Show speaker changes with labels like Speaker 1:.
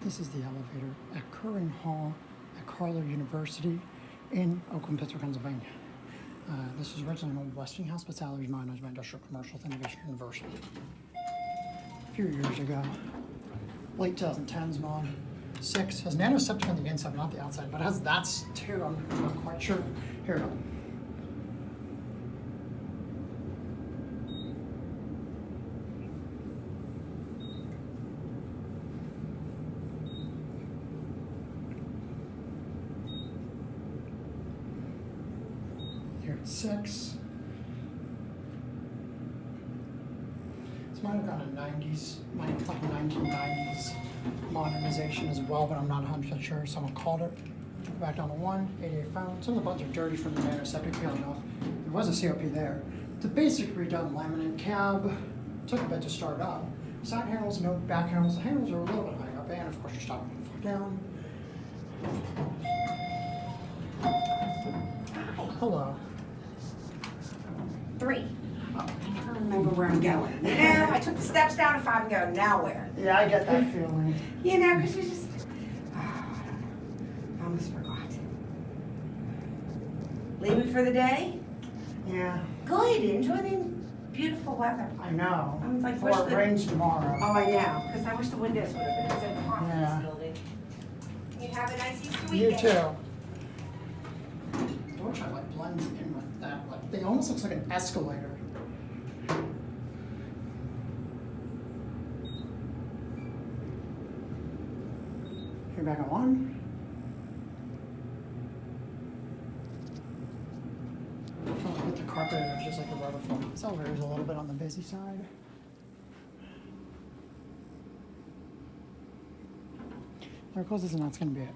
Speaker 1: This is the elevator at Curran Hall at Carlow University in Oakland, Pittsburgh, Pennsylvania. This was originally an old Westinghouse, but salaries modernized by industrial commercial with Innovation Universal. A few years ago, late 2010s, Mod 6 has nanoseptic on the inside, not the outside, but it has that's too. I'm not quite sure. Here we go. Here it's 6. This might have gone to 90s, might have like 1990s modernization as well, but I'm not 100% sure. Someone called it. Back down to 1, 88 found. Some of the buttons are dirty from the nanoseptic peeling off. There was a COP there. The basic redone laminate cab. Took a bit to start up. Side handles, no back handles. The handles are a little bit high up, and of course you're stopping down. Hello.
Speaker 2: 3. Oh, I never remember where I'm going. You know, I took the steps down to 5 and go, now where?
Speaker 1: Yeah, I get that feeling.
Speaker 2: You know, because you just, I don't know. I almost forgot. Leaving for the day?
Speaker 1: Yeah.
Speaker 2: Good. Enjoy the beautiful weather.
Speaker 1: I know.
Speaker 2: I was like,
Speaker 1: Before it rains tomorrow.
Speaker 2: Oh, I know. Because I wish the windows would have been so hot in
Speaker 1: Yeah.
Speaker 2: this building. You have a nice Easter
Speaker 1: You
Speaker 2: weekend.
Speaker 1: too. The door tray like blends in with that. Like it almost looks like an escalator. Here back on 1. With the carpet, it's just like a rubber floor. This elevator is a little bit on the busy side. There it goes, and that's going to be it.